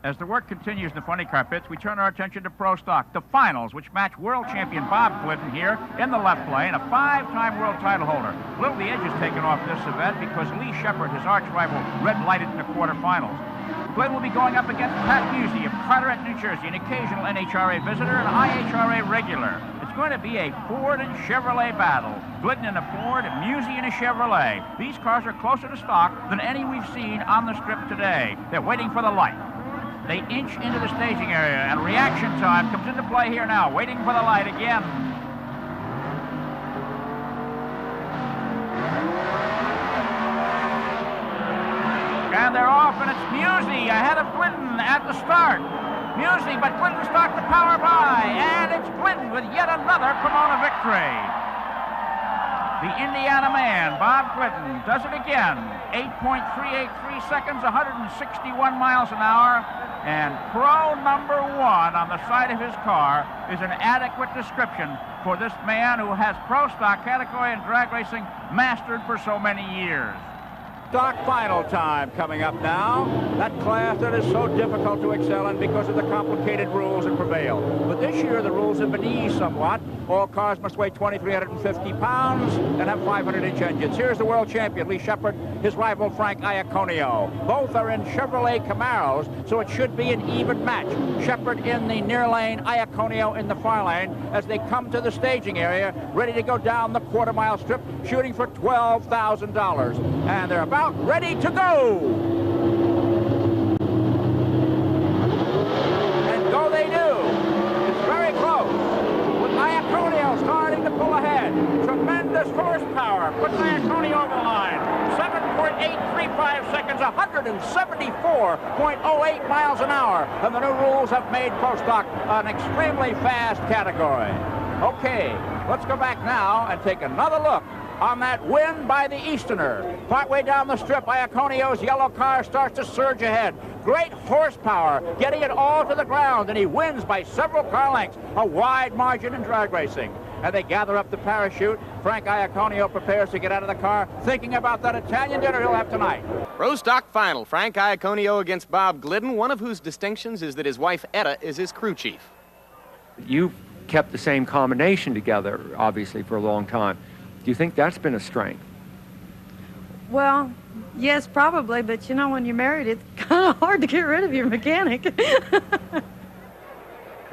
As the work continues in the funny car pits, we turn our attention to Pro Stock, the finals, which match world champion Bob Glidden here in the left lane, a 5-time world title holder. Little the edge is taken off this event because Lee Shepard, his arch rival, red-lighted in the quarterfinals. Glidden will be going up against Pat Musey of Carteret, New Jersey, an occasional NHRA visitor and IHRA regular. It's going to be a Ford and Chevrolet battle. Glidden in a Ford, Musey in a Chevrolet. These cars are closer to stock than any we've seen on the strip today. They're waiting for the light. They inch into the staging area, and reaction time comes into play here now, waiting for the light again. And they're off, and it's Musey ahead of Glidden at the start. Musey, but Glidden starts to power by, and it's Glidden with yet another Pomona victory. The Indiana man, Bob Glidden, does it again. 8.383 seconds, 161 miles an hour. And pro number 1 on the side of his car is an adequate description for this man who has pro stock category and drag racing mastered for so many years. Stock final time coming up now. That class that is so difficult to excel in because of the complicated rules that prevail. But this year the rules have been eased somewhat. All cars must weigh 2,350 pounds and have 500-inch engines. Here's the world champion, Lee Shepard, his rival, Frank Iaconio. Both are in Chevrolet Camaros, so it should be an even match. Shepard in the near lane, Iaconio in the far lane, as they come to the staging area, ready to go down the quarter-mile strip, shooting for $12,000. And they're about ready to go. And go they do. It's very close. With Iaconio starting to pull ahead. Tremendous horsepower. Puts Iaconio over the line. 7.835 seconds, 174.08 miles an hour. And the new rules have made Pro Stock an extremely fast category. Okay, let's go back now and take another look on that win by the Easterner. Partway down the strip, Iaconio's yellow car starts to surge ahead. Great horsepower, getting it all to the ground, and he wins by several car lengths, a wide margin in drag racing. And they gather up the parachute. Frank Iaconio prepares to get out of the car, thinking about that Italian dinner he'll have tonight. Pro Stock final, Frank Iaconio against Bob Glidden, one of whose distinctions is that his wife, Etta, is his crew chief. You kept the same combination together, obviously, for a long time. Do you think that's been a strength? Well, yes, probably, but you know, when you're married, it's kind of hard to get rid of your mechanic.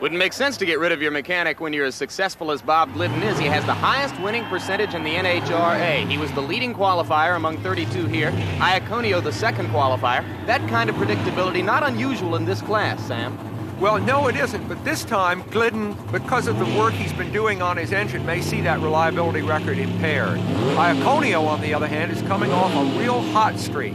Wouldn't make sense to get rid of your mechanic when you're as successful as Bob Glidden is. He has the highest winning percentage in the NHRA. He was the leading qualifier among 32 here. Iaconio, the second qualifier. That kind of predictability, not unusual in this class, Sam. Well, no, it isn't, but this time, Glidden, because of the work he's been doing on his engine, may see that reliability record impaired. Iaconio, on the other hand, is coming off a real hot streak.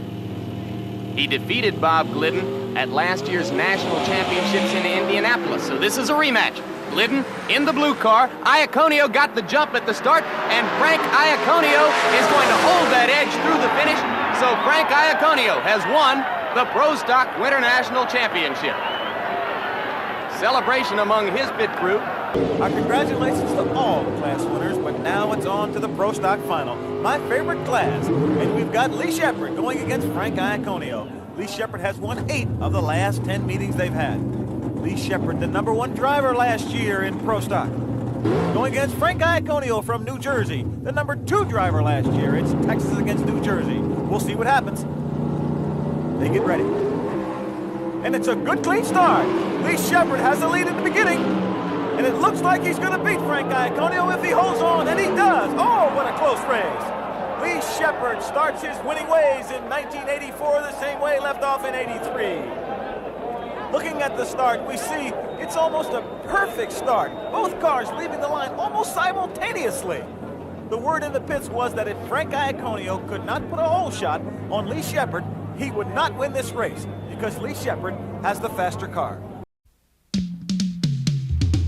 He defeated Bob Glidden at last year's national championships in Indianapolis, so this is a rematch. Glidden in the blue car. Iaconio got the jump at the start, and Frank Iaconio is going to hold that edge through the finish, so Frank Iaconio has won the Pro Stock Winternational Championship. Celebration among his pit crew. Our congratulations to all the class winners, but now it's on to the Pro Stock final, my favorite class. And we've got Lee Shepard going against Frank Iaconio. Lee Shepard has won 8 of the last 10 meetings they've had. Lee Shepard, the #1 driver last year in Pro Stock. Going against Frank Iaconio from New Jersey, the #2 driver last year. It's Texas against New Jersey. We'll see what happens. They get ready. And it's a good, clean start. Lee Shepard has the lead in the beginning. And it looks like he's going to beat Frank Iaconio if he holds on, and he does. Oh, what a close race. Lee Shepard starts his winning ways in 1984 the same way left off in 83. Looking at the start, we see it's almost a perfect start. Both cars leaving the line almost simultaneously. The word in the pits was that if Frank Iaconio could not put a hole shot on Lee Shepard, he would not win this race, because Lee Shepard has the faster car.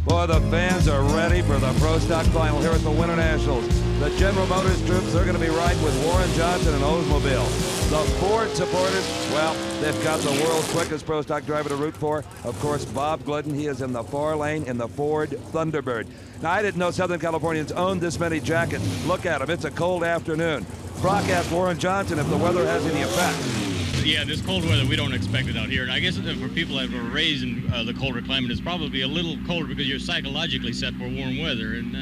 Boy, the fans are ready for the Pro Stock final here at the Winternationals. The General Motors troops, they're going to be right with Warren Johnson and Oldsmobile. The Ford supporters, well, they've got the world's quickest Pro Stock driver to root for. Of course, Bob Glidden. He is in the far lane in the Ford Thunderbird. Now, I didn't know Southern Californians owned this many jackets. Look at them. It's a cold afternoon. Brock asked Warren Johnson if the weather has any effect. Yeah, this cold weather, we don't expect it out here. And I guess for people that were raised in the colder climate, it's probably a little colder because you're psychologically set for warm weather. And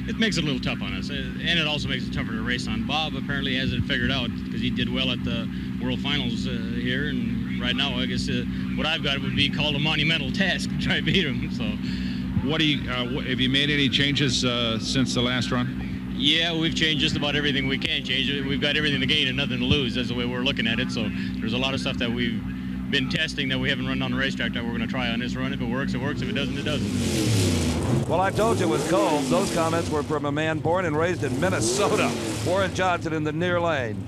it makes it a little tough on us. And it also makes it tougher to race on. Bob apparently has it figured out because he did well at the World Finals here. And right now, I guess what I've got would be called a monumental task to try to beat him. So, have you made any changes since the last run? Yeah, we've changed just about everything we can change. We've got everything to gain and nothing to lose. That's the way we're looking at it. So there's a lot of stuff that we've been testing that we haven't run on the racetrack that we're going to try on this run. If it works, it works. If it doesn't, it doesn't. Well, I told you it was cold. Those comments were from a man born and raised in Minnesota. Warren Johnson in the near lane.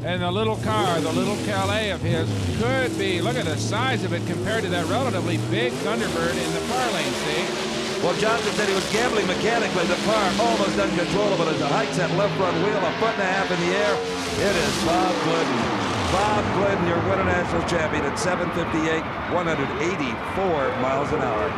And the little car, the little Calais of his, could be, look at the size of it compared to that relatively big Thunderbird in the far lane, see? Well, Johnson said he was gambling mechanically. The car almost uncontrollable as it hikes that left front wheel a foot and a half in the air. It is Bob Glidden. Bob Glidden, your Winternationals champion at 7:58, 184 miles an hour.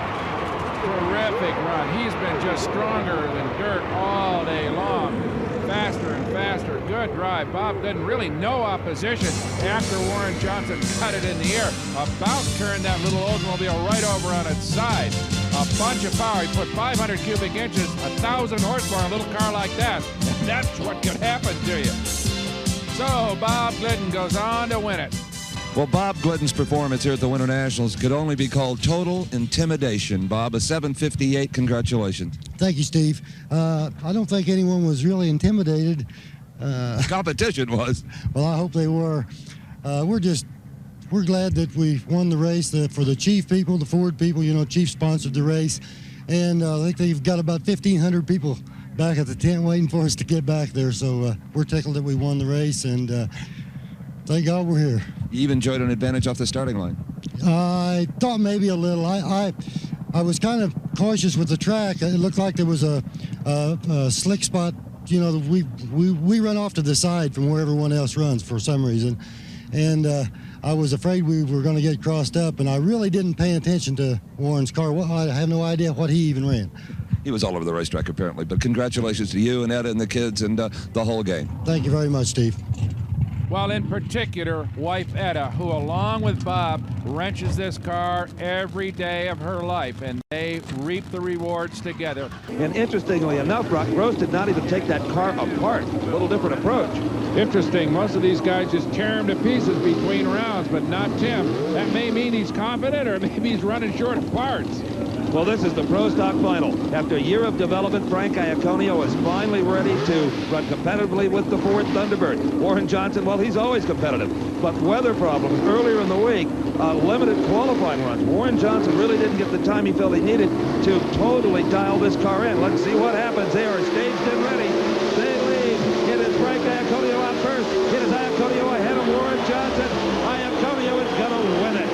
Terrific run. He's been just stronger than dirt all day long. Faster and faster. Good drive. Bob Glidden, really no opposition after Warren Johnson cut it in the air. About turned that little Oldsmobile right over on its side. A bunch of power. He put 500 cubic inches, 1,000 horsepower on a little car like that. And that's what could happen to you. So Bob Glidden goes on to win it. Well, Bob Glidden's performance here at the Winternationals could only be called total intimidation. Bob, a 7:58. Congratulations. Thank you, Steve. I don't think anyone was really intimidated. Competition was. Well, I hope they were. We're glad that we won the race for the Chief people, the Ford people. You know, Chief sponsored the race. And I think they've got about 1,500 people back at the tent waiting for us to get back there. So we're tickled that we won the race, and thank God we're here. You even enjoyed an advantage off the starting line. I thought maybe a little. I was kind of cautious with the track. It looked like there was a slick spot. You know, we run off to the side from where everyone else runs for some reason. And I was afraid we were going to get crossed up, and I really didn't pay attention to Warren's car. Well, I have no idea what he even ran. He was all over the racetrack, apparently. But congratulations to you and Etta and the kids and the whole game. Thank you very much, Steve. Well, in particular, wife Etta, who along with Bob wrenches this car every day of her life, and they reap the rewards together. And interestingly enough, Brock Gross did not even take that car apart. A little different approach. Interesting. Most of these guys just tear him to pieces between rounds, but not Tim. That may mean he's confident, or maybe he's running short of parts. Well, this is the Pro Stock Final. After a year of development, Frank Iaconio is finally ready to run competitively with the Ford Thunderbird. Warren Johnson, well, he's always competitive. But weather problems earlier in the week, limited qualifying runs. Warren Johnson really didn't get the time he felt he needed to totally dial this car in. Let's see what happens. They are staged and ready. They lead. It is Frank Iaconio out first. It is Iaconio ahead of Warren Johnson. Iaconio is going to win it.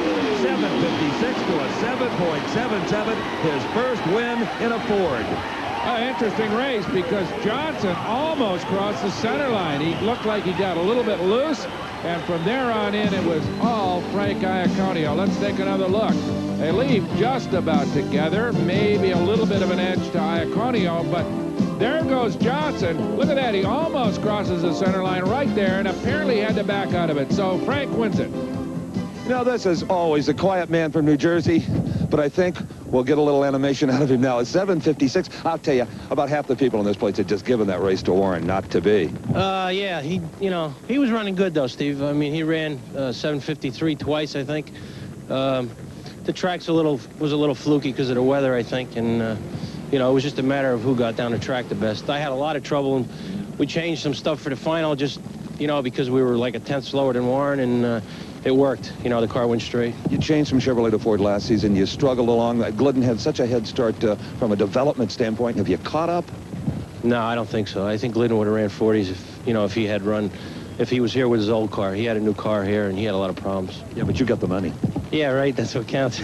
7:56 to a 7.77, his first win in a Ford. Interesting race because Johnson almost crossed the center line. He looked like he got a little bit loose, and from there on in, it was all Frank Iaconio. Let's take another look. They leave just about together, maybe a little bit of an edge to Iaconio, but there goes Johnson. Look at that. He almost crosses the center line right there and apparently had to back out of it. So Frank wins it. You know, this is always a quiet man from New Jersey, but I think we'll get a little animation out of him now. It's 7:56. I'll tell you, about half the people in this place had just given that race to Warren not to be. Yeah, he was running good though, Steve. I mean, he ran 7:53 twice, I think. The track's was a little fluky because of the weather, I think, and it was just a matter of who got down the track the best. I had a lot of trouble, and we changed some stuff for the final, just because we were like a tenth slower than Warren, and it worked. The car went straight. You changed from Chevrolet to Ford last season. You struggled along. Glidden had such a head start from a development standpoint. Have you caught up? No, I don't think so. I think Glidden would have ran 40s if he had run, if he was here with his old car. He had a new car here, and he had a lot of problems. Yeah, but you got the money. Yeah, right. That's what counts.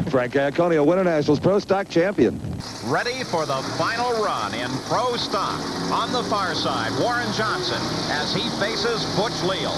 Frank Iaconio, Winternationals Pro Stock champion. Ready for the final run in Pro Stock. On the far side, Warren Johnson as he faces Butch Leal.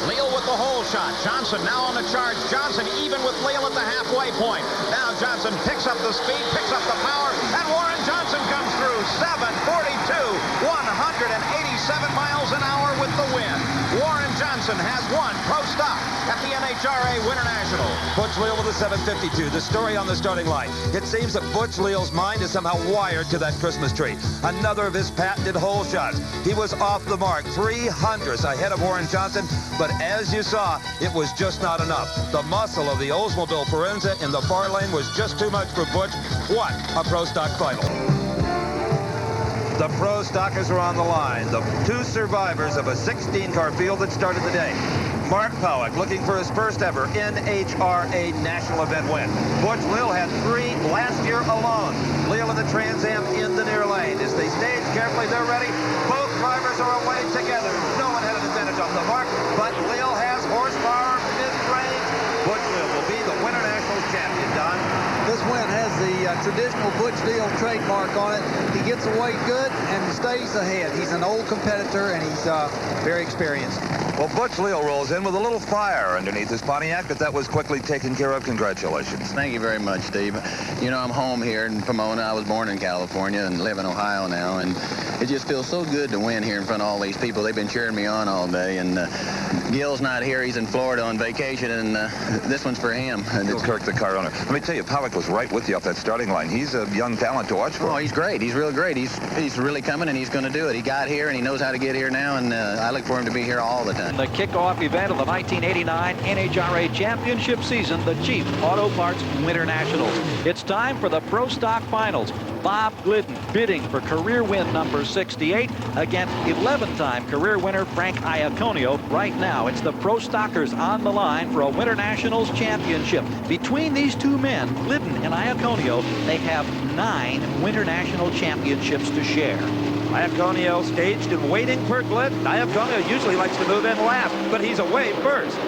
Leal with the hole shot. Johnson now on the charge. Johnson even with Leal at the halfway point. Now Johnson picks up the speed, picks up the power, and Warren Johnson comes through. 7:42, 186 87 miles an hour with the wind. Warren Johnson has won pro stock at the NHRA Winternationals. Butch Leal with a 752. The story on the starting line. It seems that Butch Leal's mind is somehow wired to that Christmas tree. Another of his patented hole shots. He was off the mark, 300ths ahead of Warren Johnson, but as you saw, it was just not enough. The muscle of the Oldsmobile Forenza in the far lane was just too much for Butch. What a pro stock final. The pro stockers are on the line. The two survivors of a 16-car field that started the day. Mark Powick looking for his first ever NHRA national event win. Butch Leal had 3 last year alone. Leal in the Trans Am in the near lane. As they stage carefully, they're ready. Both drivers are away together. No one had an advantage off the mark, but Leal has horsepower mid-range. Butch Leal will be the Winternationals champion, Don. This win has the traditional Butch Leal trademark on it. He gets away good and stays ahead. He's an old competitor, and he's very experienced. Well, Butch Leal rolls in with a little fire underneath his Pontiac, but that was quickly taken care of. Congratulations. Thank you very much, Steve. You know, I'm home here in Pomona. I was born in California and live in Ohio now, and it just feels so good to win here in front of all these people. They've been cheering me on all day, and Gil's not here. He's in Florida on vacation, and this one's for him. Gil Kirk, the car owner. Let me tell you, Powick was right with you off that starting line. He's a young talent to watch for. Oh, he's great. He's real great. He's really coming, and he's going to do it. He got here, and he knows how to get here now, and I look for him to be here all the time. The kickoff event of the 1989 NHRA Championship season, the Jeep Auto Parts Winternationals. It's time for the Pro Stock Finals. Bob Glidden bidding for career win number 68 against 11-time career winner Frank Iaconio. Right now, it's the Pro Stockers on the line for a Winternationals championship. Between these two men, Glidden and Iaconio, they have 9 Winternational championships to share. Iaconio staged and waiting for Glidden. Iaconio usually likes to move in last, but he's away first.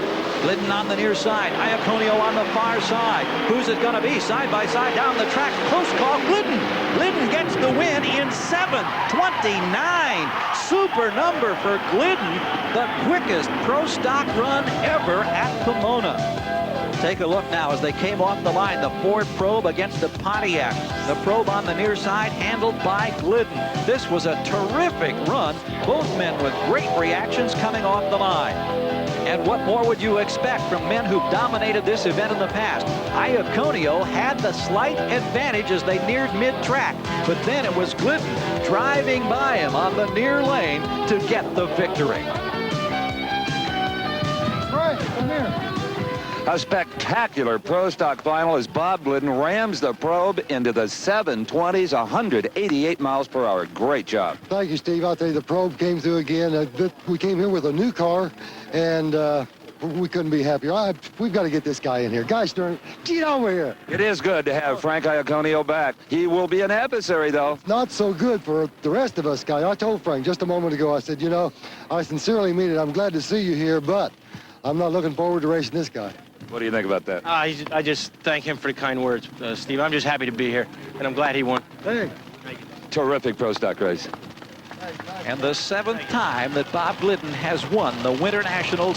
Glidden on the near side, Iaconio on the far side. Who's it going to be? Side by side down the track. Close call, Glidden. Glidden gets the win in 7:29. Super number for Glidden. The quickest pro stock run ever at Pomona. Take a look now as they came off the line. The Ford Probe against the Pontiac. The Probe on the near side handled by Glidden. This was a terrific run. Both men with great reactions coming off the line. And what more would you expect from men who've dominated this event in the past? Iaconio had the slight advantage as they neared mid-track, but then it was Glidden driving by him on the near lane to get the victory. Right, come here. A spectacular pro stock final as Bob Glidden rams the Probe into the 720s, 188 miles per hour. Great job. Thank you, Steve. I'll tell you, the Probe came through again. We came here with a new car, and we couldn't be happier. We've got to get this guy in here. Guy Stern, get over here. It is good to have Frank Iaconio back. He will be an adversary, though. Not so good for the rest of us, Guy. I told Frank just a moment ago, I said, you know, I sincerely mean it. I'm glad to see you here, but I'm not looking forward to racing this guy. What do you think about that? I just thank him for the kind words, Steve. I'm just happy to be here, and I'm glad he won. Hey. Terrific pro stock race. And the 7th time that Bob Glidden has won the Winternationals